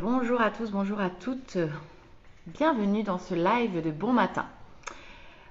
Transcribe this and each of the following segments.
Bonjour à tous, bonjour à toutes. Bienvenue dans ce live de bon matin.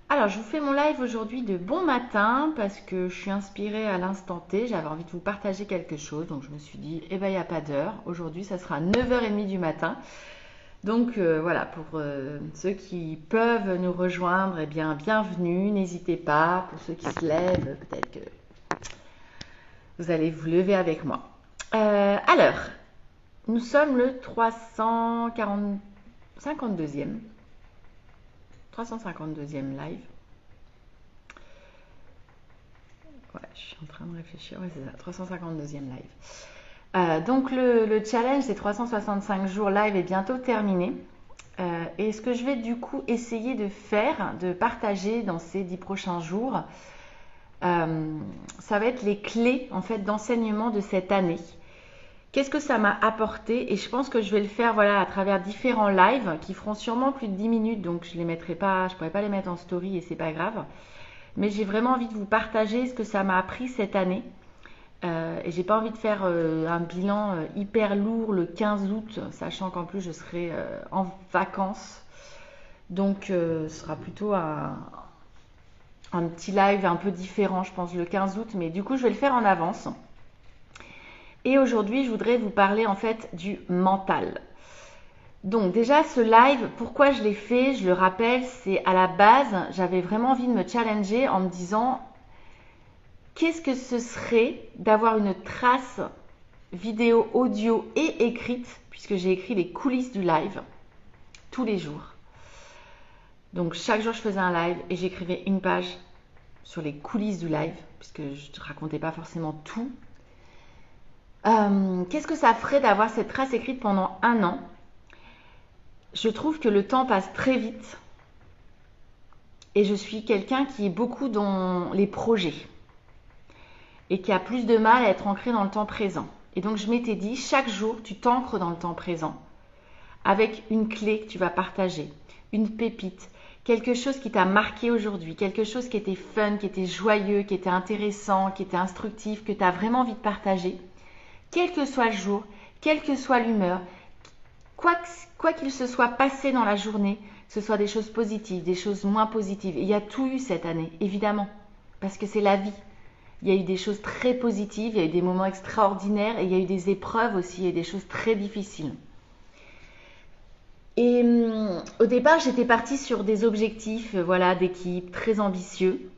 Alors, je vous fais mon live aujourd'hui de bon matin parce que je suis inspirée à l'instant T. J'avais envie de vous partager quelque chose. Donc, je me suis dit, eh ben, il n'y a pas d'heure. Aujourd'hui, ça sera 9h30 du matin. Donc, voilà, pour ceux qui peuvent nous rejoindre, eh bien, bienvenue. N'hésitez pas. Pour ceux qui se lèvent, peut-être que vous allez vous lever avec moi. Alors, nous sommes le 352e live. Ouais, je suis en train de réfléchir. Ouais, c'est ça, 352e live. Donc le challenge des 365 jours live est bientôt terminé. Et ce que je vais du coup essayer de faire, de partager dans ces 10 prochains jours, ça va être les clés en fait d'enseignement de cette année. Qu'est-ce que ça m'a apporté? Et je pense que je vais le faire voilà, à travers différents lives qui feront sûrement plus de 10 minutes, donc je ne pourrais pas les mettre en story et c'est pas grave. Mais j'ai vraiment envie de vous partager ce que ça m'a appris cette année. Et j'ai pas envie de faire un bilan hyper lourd le 15 août, sachant qu'en plus je serai en vacances. Donc ce sera plutôt un petit live un peu différent, je pense, le 15 août. Mais du coup, je vais le faire en avance. Et aujourd'hui, je voudrais vous parler en fait du mental. Donc déjà, ce live, pourquoi je l'ai fait? Je le rappelle, c'est à la base, j'avais vraiment envie de me challenger en me disant qu'est-ce que ce serait d'avoir une trace vidéo, audio et écrite, puisque j'ai écrit les coulisses du live tous les jours. Donc chaque jour, je faisais un live et j'écrivais une page sur les coulisses du live, puisque je ne racontais pas forcément tout. Qu'est-ce que ça ferait d'avoir cette trace écrite pendant un an? Je trouve que le temps passe très vite et je suis quelqu'un qui est beaucoup dans les projets et qui a plus de mal à être ancré dans le temps présent. Et donc je m'étais dit, chaque jour, tu t'ancres dans le temps présent avec une clé que tu vas partager, une pépite, quelque chose qui t'a marqué aujourd'hui, quelque chose qui était fun, qui était joyeux, qui était intéressant, qui était instructif, que tu as vraiment envie de partager. Quel que soit le jour, quelle que soit l'humeur, quoi qu'il se soit passé dans la journée, que ce soit des choses positives, des choses moins positives. Et il y a tout eu cette année, évidemment, parce que c'est la vie. Il y a eu des choses très positives, il y a eu des moments extraordinaires et il y a eu des épreuves aussi et des choses très difficiles. Et au départ, j'étais partie sur des objectifs voilà, d'équipe très ambitieux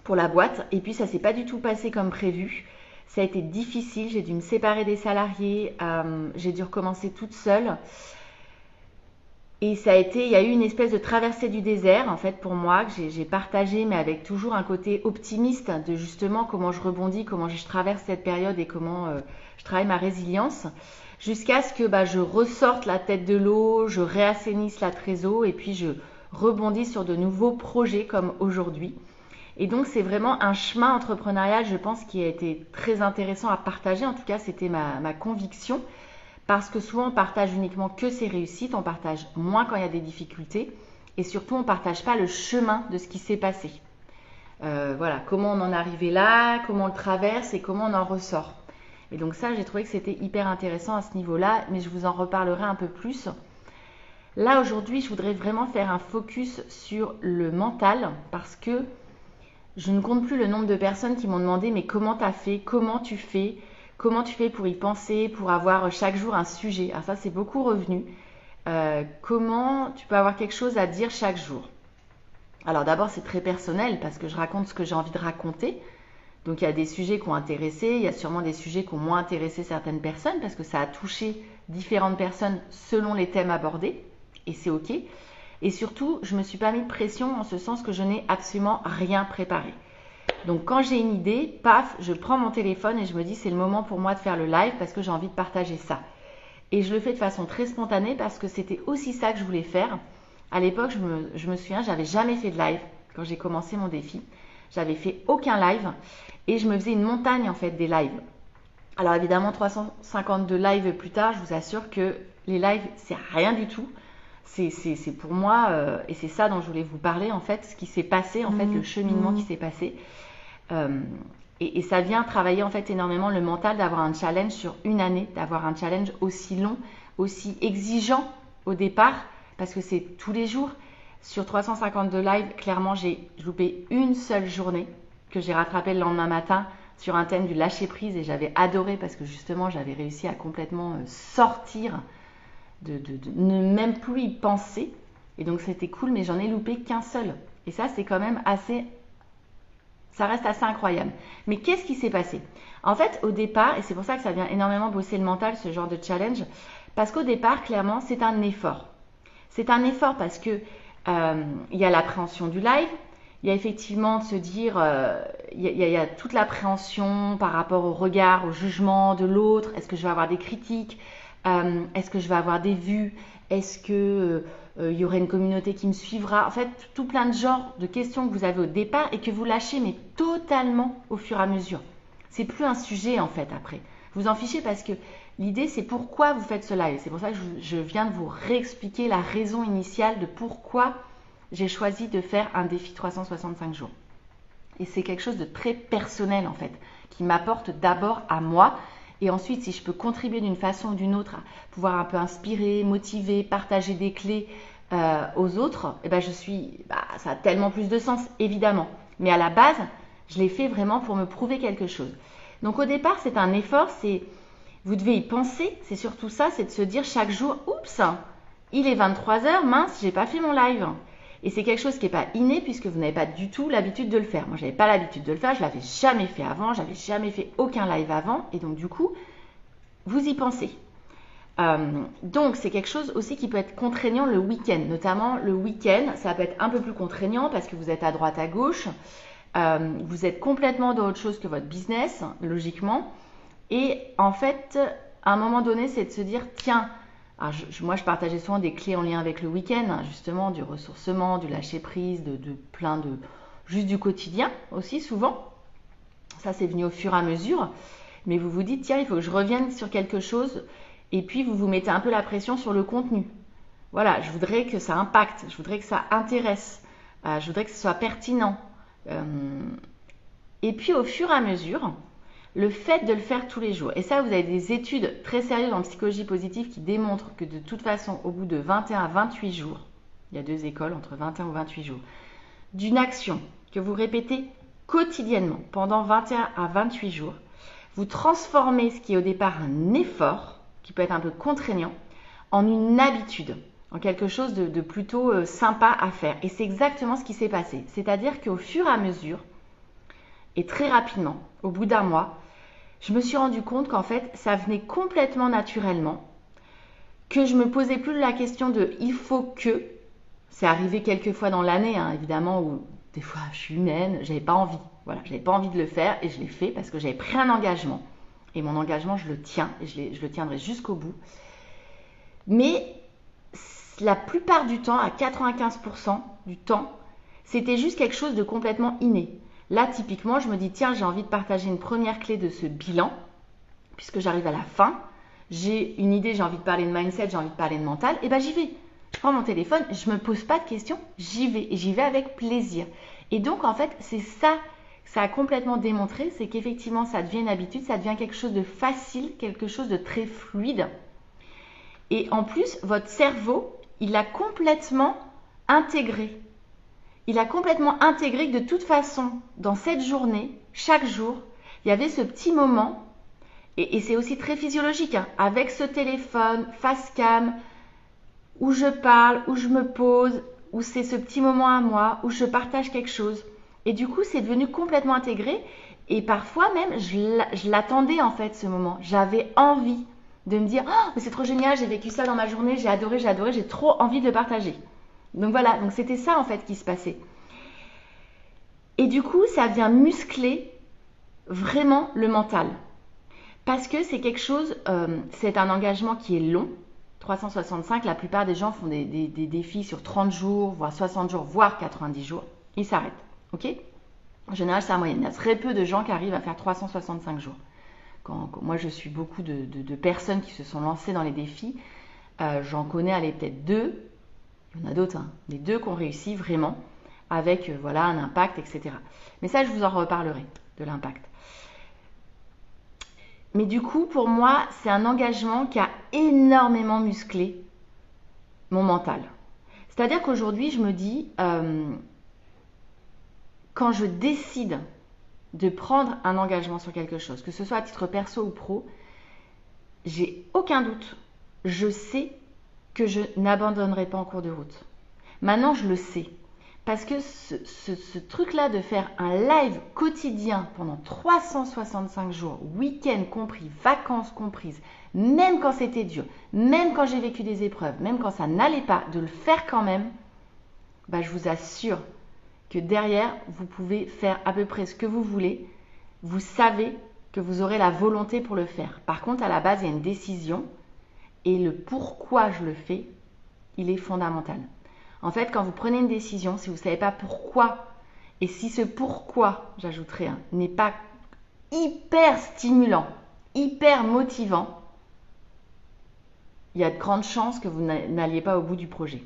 pour la boîte. Et puis, ça ne s'est pas du tout passé comme prévu. Ça a été difficile, j'ai dû me séparer des salariés, j'ai dû recommencer toute seule. Et il y a eu une espèce de traversée du désert en fait pour moi que j'ai partagé, mais avec toujours un côté optimiste de justement comment je rebondis, comment je traverse cette période et comment je travaille ma résilience, jusqu'à ce que je ressorte la tête de l'eau, je réassainisse la trésor et puis je rebondis sur de nouveaux projets comme aujourd'hui. Et donc c'est vraiment un chemin entrepreneurial, je pense, qui a été très intéressant à partager. En tout cas, c'était ma conviction. Parce que souvent, on partage uniquement que ses réussites, on partage moins quand il y a des difficultés. Et surtout, on ne partage pas le chemin de ce qui s'est passé. Voilà, comment on en est arrivé là, comment on le traverse et comment on en ressort. Et donc ça, j'ai trouvé que c'était hyper intéressant à ce niveau-là, mais je vous en reparlerai un peu plus. Là, aujourd'hui, je voudrais vraiment faire un focus sur le mental parce que je ne compte plus le nombre de personnes qui m'ont demandé mais comment tu as fait, comment tu fais pour y penser, pour avoir chaque jour un sujet. Alors ça c'est beaucoup revenu. Comment tu peux avoir quelque chose à dire chaque jour? Alors d'abord c'est très personnel parce que je raconte ce que j'ai envie de raconter. Donc il y a des sujets qui ont intéressé, il y a sûrement des sujets qui ont moins intéressé certaines personnes parce que ça a touché différentes personnes selon les thèmes abordés et c'est ok. Et surtout, je ne me suis pas mis de pression en ce sens que je n'ai absolument rien préparé. Donc quand j'ai une idée, paf, je prends mon téléphone et je me dis c'est le moment pour moi de faire le live parce que j'ai envie de partager ça. Et je le fais de façon très spontanée parce que c'était aussi ça que je voulais faire. À l'époque, je me souviens, j'avais jamais fait de live quand j'ai commencé mon défi. J'avais fait aucun live et je me faisais une montagne en fait des lives. Alors évidemment, 352 lives plus tard, je vous assure que les lives, c'est rien du tout. C'est pour moi, et c'est ça dont je voulais vous parler, en fait, ce qui s'est passé, en fait, le cheminement qui s'est passé. Et ça vient travailler, en fait, énormément le mental d'avoir un challenge sur une année, d'avoir un challenge aussi long aussi exigeant au départ, parce que c'est tous les jours. Sur 352 lives, clairement, j'ai loupé une seule journée que j'ai rattrapée le lendemain matin sur un thème du lâcher prise et j'avais adoré parce que justement, j'avais réussi à complètement sortir de ne même plus y penser. Et donc, c'était cool, mais j'en ai loupé qu'un seul. Et ça, c'est quand même assez... Ça reste assez incroyable. Mais qu'est-ce qui s'est passé? En fait, au départ, et c'est pour ça que ça vient énormément bosser le mental, ce genre de challenge, parce qu'au départ, clairement, c'est un effort. C'est un effort parce que il y a l'appréhension du live, il y a effectivement de se dire, il y a toute l'appréhension par rapport au regard, au jugement de l'autre. Est-ce que je vais avoir des critiques? Est-ce que je vais avoir des vues? Est-ce que il y aurait une communauté qui me suivra? En fait, tout plein de genres de questions que vous avez au départ et que vous lâchez, mais totalement au fur et à mesure. C'est plus un sujet en fait après. Vous en fichez parce que l'idée c'est pourquoi vous faites ce live. C'est pour ça que je viens de vous réexpliquer la raison initiale de pourquoi j'ai choisi de faire un défi 365 jours. Et c'est quelque chose de très personnel en fait, qui m'apporte d'abord à moi. Et ensuite, si je peux contribuer d'une façon ou d'une autre à pouvoir un peu inspirer, motiver, partager des clés aux autres, et ben ça a tellement plus de sens, évidemment. Mais à la base, je l'ai fait vraiment pour me prouver quelque chose. Donc au départ, c'est un effort, vous devez y penser, c'est surtout ça, c'est de se dire chaque jour, oups, il est 23h, mince, j'ai pas fait mon live. Et c'est quelque chose qui n'est pas inné puisque vous n'avez pas du tout l'habitude de le faire. Moi, je n'avais pas l'habitude de le faire, je ne l'avais jamais fait avant, j'avais jamais fait aucun live avant. Et donc, du coup, vous y pensez. Donc, c'est quelque chose aussi qui peut être contraignant le week-end. Notamment, le week-end, ça peut être un peu plus contraignant parce que vous êtes à droite, à gauche. Vous êtes complètement dans autre chose que votre business, logiquement. Et en fait, à un moment donné, c'est de se dire, tiens, moi, je partageais souvent des clés en lien avec le week-end, justement, du ressourcement, du lâcher-prise, juste du quotidien aussi, souvent. Ça, c'est venu au fur et à mesure. Mais vous vous dites, tiens, il faut que je revienne sur quelque chose. Et puis, vous vous mettez un peu la pression sur le contenu. Voilà, je voudrais que ça impacte, je voudrais que ça intéresse, je voudrais que ce soit pertinent. Et puis, au fur et à mesure, le fait de le faire tous les jours, et ça vous avez des études très sérieuses en psychologie positive qui démontrent que de toute façon au bout de 21 à 28 jours, il y a deux écoles entre 21 ou 28 jours, d'une action que vous répétez quotidiennement pendant 21 à 28 jours, vous transformez ce qui est au départ un effort, qui peut être un peu contraignant, en une habitude, en quelque chose de plutôt sympa à faire. Et c'est exactement ce qui s'est passé. C'est-à-dire qu'au fur et à mesure, et très rapidement, au bout d'un mois, je me suis rendu compte qu'en fait, ça venait complètement naturellement, que je me posais plus la question de il faut que. C'est arrivé quelques fois dans l'année, hein, évidemment, où des fois je suis humaine, j'avais pas envie. Voilà, j'avais pas envie de le faire et je l'ai fait parce que j'avais pris un engagement. Et mon engagement, je le tiens et je le tiendrai jusqu'au bout. Mais la plupart du temps, à 95% du temps, c'était juste quelque chose de complètement inné. Là, typiquement, je me dis, tiens, j'ai envie de partager une première clé de ce bilan, puisque j'arrive à la fin. J'ai une idée, j'ai envie de parler de mindset, j'ai envie de parler de mental, et ben j'y vais. Je prends mon téléphone, je ne me pose pas de questions, j'y vais. Et j'y vais avec plaisir. Et donc, en fait, c'est ça que ça a complètement démontré, c'est qu'effectivement, ça devient une habitude, ça devient quelque chose de facile, quelque chose de très fluide. Et en plus, votre cerveau, il a complètement intégré. Il a complètement intégré que de toute façon, dans cette journée, chaque jour, il y avait ce petit moment, et c'est aussi très physiologique, hein, avec ce téléphone, face cam, où je parle, où je me pose, où c'est ce petit moment à moi, où je partage quelque chose. Et du coup, c'est devenu complètement intégré, et parfois même, je l'attendais en fait, ce moment. J'avais envie de me dire, oh, mais c'est trop génial, j'ai vécu ça dans ma journée, j'ai adoré, j'ai trop envie de le partager. Donc voilà, donc c'était ça en fait qui se passait. Et du coup, ça vient muscler vraiment le mental. Parce que c'est quelque chose, c'est un engagement qui est long. 365, la plupart des gens font des défis sur 30 jours, voire 60 jours, voire 90 jours. Ils s'arrêtent. Ok ? En général, c'est la moyenne. Il y a très peu de gens qui arrivent à faire 365 jours. Quand moi, je suis beaucoup de personnes qui se sont lancées dans les défis. J'en connais, peut-être deux. Il y en a d'autres, hein. Les deux qui ont réussi vraiment avec voilà, un impact, etc. Mais ça, je vous en reparlerai de l'impact. Mais du coup, pour moi, c'est un engagement qui a énormément musclé mon mental. C'est-à-dire qu'aujourd'hui, je me dis, quand je décide de prendre un engagement sur quelque chose, que ce soit à titre perso ou pro, j'ai aucun doute. Je sais que je n'abandonnerai pas en cours de route. Maintenant, je le sais. Parce que ce truc-là de faire un live quotidien pendant 365 jours, week-end compris, vacances comprises, même quand c'était dur, même quand j'ai vécu des épreuves, même quand ça n'allait pas, de le faire quand même, bah, je vous assure que derrière, vous pouvez faire à peu près ce que vous voulez. Vous savez que vous aurez la volonté pour le faire. Par contre, à la base, il y a une décision et le pourquoi je le fais, il est fondamental. En fait, quand vous prenez une décision, si vous ne savez pas pourquoi, et si ce pourquoi, j'ajouterai, n'est pas hyper stimulant, hyper motivant, il y a de grandes chances que vous n'alliez pas au bout du projet.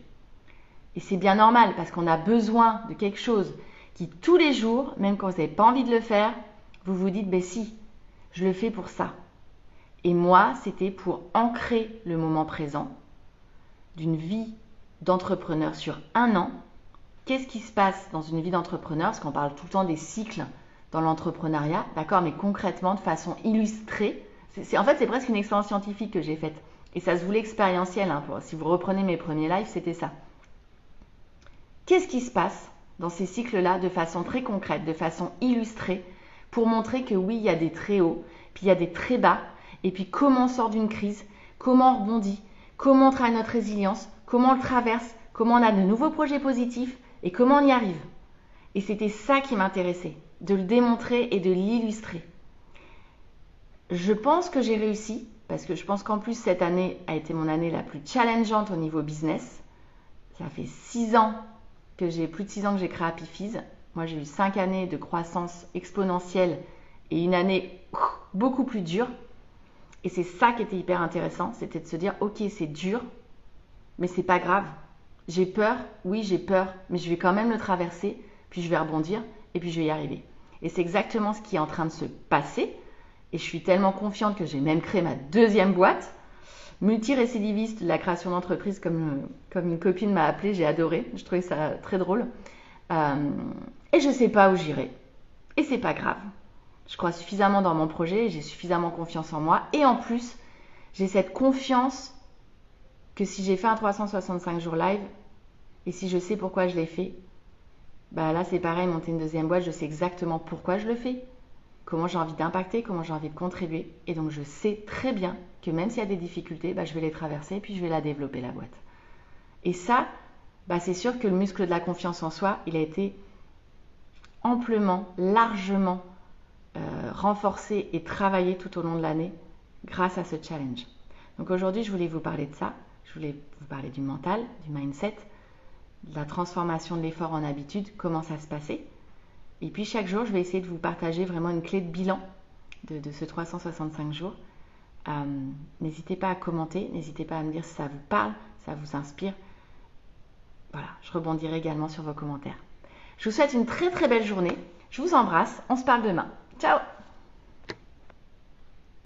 Et c'est bien normal parce qu'on a besoin de quelque chose qui tous les jours, même quand vous n'avez pas envie de le faire, vous vous dites, ben si, je le fais pour ça. Et moi, c'était pour ancrer le moment présent d'une vie d'entrepreneur sur un an. Qu'est-ce qui se passe dans une vie d'entrepreneur? Parce qu'on parle tout le temps des cycles dans l'entrepreneuriat, d'accord, mais concrètement, de façon illustrée. En fait, c'est presque une expérience scientifique que j'ai faite. Et ça se voulait expérientiel. Si vous reprenez mes premiers lives, c'était ça. Qu'est-ce qui se passe dans ces cycles-là de façon très concrète, de façon illustrée, pour montrer que oui, il y a des très hauts, puis il y a des très bas, et puis comment on sort d'une crise, comment on rebondit, comment on travaille notre résilience, comment on le traverse, comment on a de nouveaux projets positifs, et comment on y arrive. Et c'était ça qui m'intéressait, de le démontrer et de l'illustrer. Je pense que j'ai réussi, parce que je pense qu'en plus cette année a été mon année la plus challengeante au niveau business. Ça fait 6 ans plus de 6 ans que j'ai créé Happy Fizz. Moi, j'ai eu 5 années de croissance exponentielle et une année beaucoup plus dure. Et c'est ça qui était hyper intéressant, c'était de se dire, ok, c'est dur, mais c'est pas grave. J'ai peur, oui, j'ai peur, mais je vais quand même le traverser, puis je vais rebondir, et puis je vais y arriver. Et c'est exactement ce qui est en train de se passer. Et je suis tellement confiante que j'ai même créé ma deuxième boîte. Multirécidiviste de la création d'entreprise, comme une copine m'a appelé, j'ai adoré, je trouvais ça très drôle. Et je ne sais pas où j'irai. Et c'est pas grave. Je crois suffisamment dans mon projet, j'ai suffisamment confiance en moi. Et en plus, j'ai cette confiance que si j'ai fait un 365 jours live, et si je sais pourquoi je l'ai fait, bah là c'est pareil, monter une deuxième boîte, je sais exactement pourquoi je le fais, comment j'ai envie d'impacter, comment j'ai envie de contribuer. Et donc je sais très bien que même s'il y a des difficultés, bah, je vais les traverser et puis je vais la développer, la boîte. Et ça, bah, c'est sûr que le muscle de la confiance en soi, il a été amplement, largement renforcé et travaillé tout au long de l'année grâce à ce challenge. Donc aujourd'hui, je voulais vous parler de ça. Je voulais vous parler du mental, du mindset, de la transformation de l'effort en habitude, comment ça se passait. Et puis chaque jour, je vais essayer de vous partager vraiment une clé de bilan de ce 365 jours. N'hésitez pas à commenter, n'hésitez pas à me dire si ça vous parle, si ça vous inspire. Voilà, je rebondirai également sur vos commentaires. Je vous souhaite une très très belle journée. Je vous embrasse. On se parle demain. Ciao!